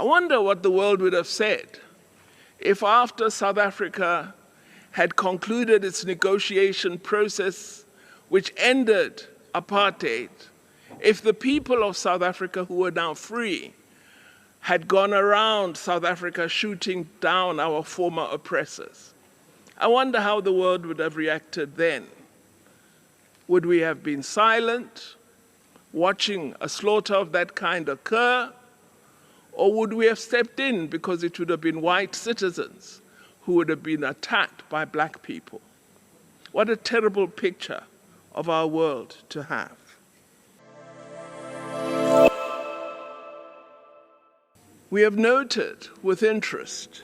I wonder what the world would have said if after South Africa had concluded its negotiation process which ended apartheid, if the people of South Africa who were now free had gone around South Africa shooting down our former oppressors. I wonder how the world would have reacted then. Would we have been silent, watching a slaughter of that kind occur? Or would we have stepped in because it would have been white citizens who would have been attacked by black people? What a terrible picture of our world to have. We have noted with interest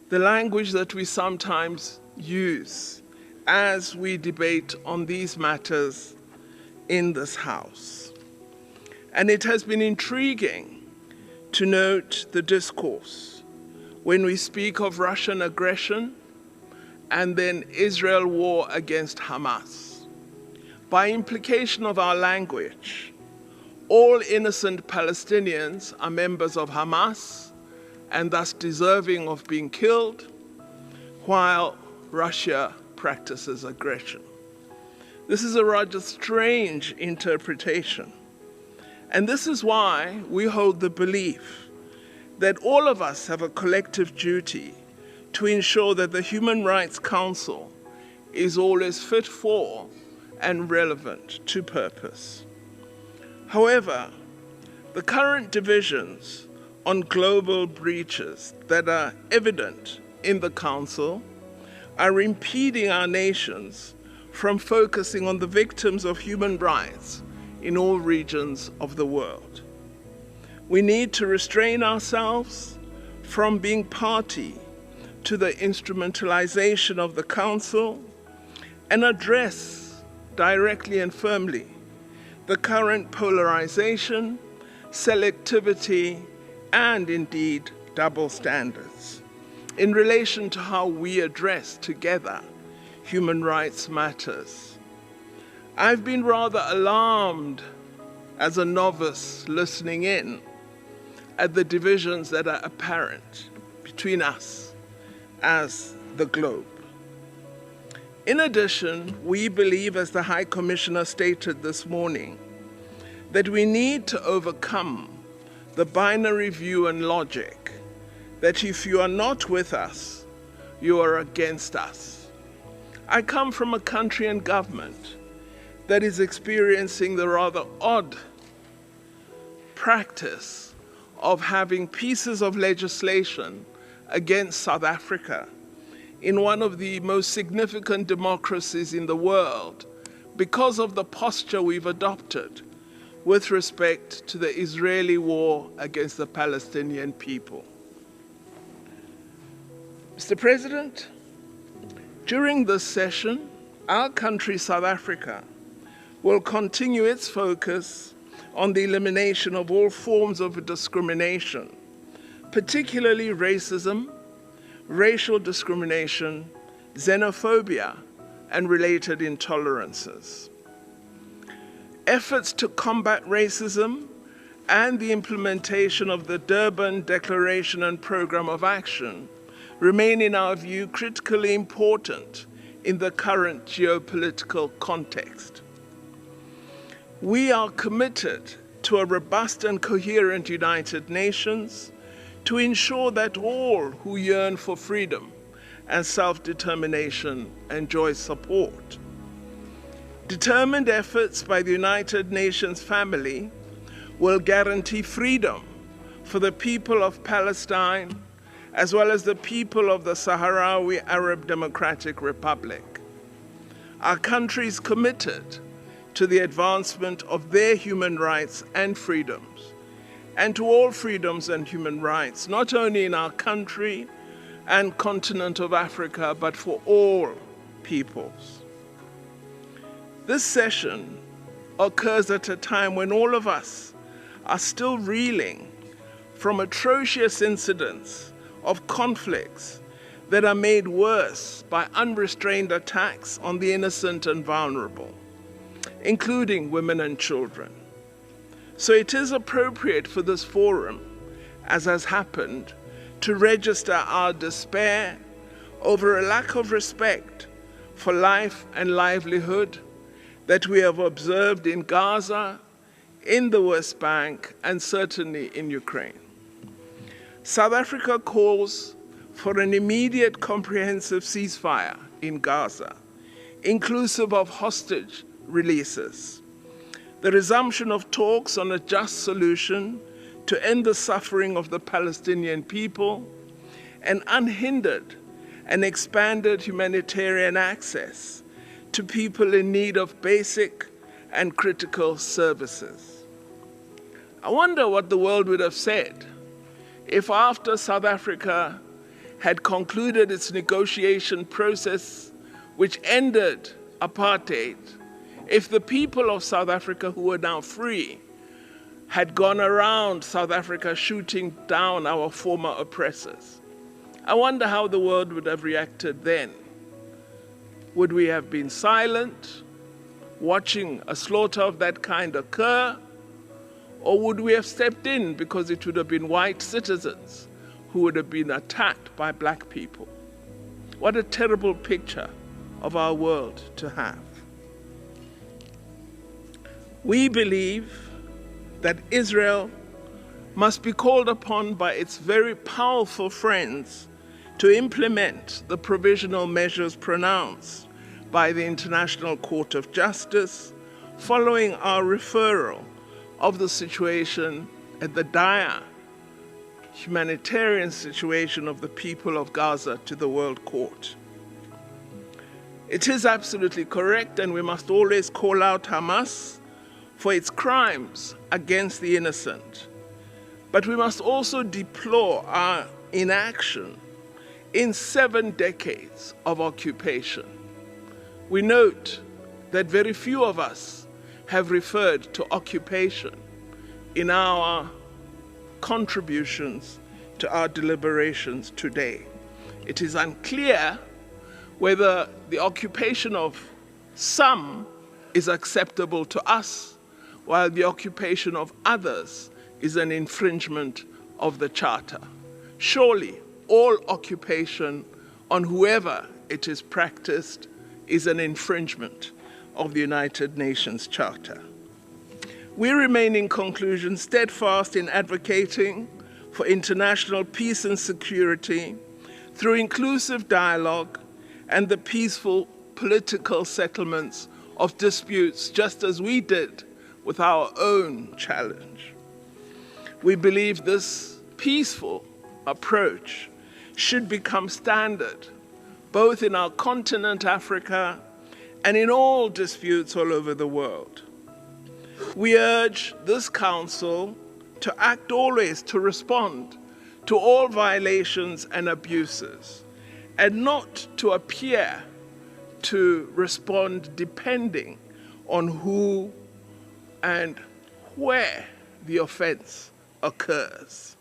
the language that we sometimes use as we debate on these matters in this House. And it has been intriguing to note the discourse when we speak of Russian aggression and then Israel war against Hamas. By implication of our language, all innocent Palestinians are members of Hamas and thus deserving of being killed, while Russia practices aggression. This is a rather strange interpretation. And this is why we hold the belief that all of us have a collective duty to ensure that the Human Rights Council is always fit for and relevant to purpose. However, the current divisions on global breaches that are evident in the Council are impeding our nations from focusing on the victims of human rights in all regions of the world. We need to restrain ourselves from being party to the instrumentalization of the Council and address directly and firmly the current polarization, selectivity, and indeed double standards in relation to how we address together human rights matters. I've been rather alarmed as a novice listening in at the divisions that are apparent between us as the globe. In addition, we believe, as the High Commissioner stated this morning, that we need to overcome the binary view and logic that if you are not with us, you are against us. I come from a country and government that is experiencing the rather odd practice of having pieces of legislation against South Africa in one of the most significant democracies in the world because of the posture we've adopted with respect to the Israeli war against the Palestinian people. Mr. President, during this session, our country, South Africa, will continue its focus on the elimination of all forms of discrimination, particularly racism, racial discrimination, xenophobia, and related intolerances. Efforts to combat racism and the implementation of the Durban Declaration and Programme of Action remain, in our view, critically important in the current geopolitical context. We are committed to a robust and coherent United Nations to ensure that all who yearn for freedom and self-determination enjoy support. Determined efforts by the United Nations family will guarantee freedom for the people of Palestine as well as the people of the Sahrawi Arab Democratic Republic. Our country is committed to the advancement of their human rights and freedoms, and to all freedoms and human rights, not only in our country and continent of Africa, but for all peoples. This session occurs at a time when all of us are still reeling from atrocious incidents of conflicts that are made worse by unrestrained attacks on the innocent and vulnerable, including women and children. So it is appropriate for this forum as has happened, to register our despair over a lack of respect for life and livelihood that we have observed in Gaza, in the West Bank, and certainly in Ukraine. South Africa calls for an immediate comprehensive ceasefire in Gaza, inclusive of hostage releases, the resumption of talks on a just solution to end the suffering of the Palestinian people, and unhindered and expanded humanitarian access to people in need of basic and critical services. I wonder what the world would have said if, after South Africa had concluded its negotiation process which ended apartheid, if the people of South Africa who were now free had gone around South Africa shooting down our former oppressors. I wonder how the world would have reacted then. Would we have been silent, watching a slaughter of that kind occur? Or would we have stepped in because it would have been white citizens who would have been attacked by black people? What a terrible picture of our world to have. We believe that Israel must be called upon by its very powerful friends to implement the provisional measures pronounced by the International Court of Justice following our referral of the situation at the dire humanitarian situation of the people of Gaza to the World Court. It is absolutely correct, and we must always call out Hamas for its crimes against the innocent. But we must also deplore our inaction in 7 decades of occupation. We note that very few of us have referred to occupation in our contributions to our deliberations today. It is unclear whether the occupation of some is acceptable to us, while the occupation of others is an infringement of the Charter. Surely, all occupation on whoever it is practiced is an infringement of the United Nations Charter. We remain, in conclusion, steadfast in advocating for international peace and security through inclusive dialogue and the peaceful political settlements of disputes, just as we did with our own challenge. We believe this peaceful approach should become standard, both in our continent, Africa, and in all disputes all over the world. We urge this Council to act always to respond to all violations and abuses, and not to appear to respond depending on who and where the offense occurs.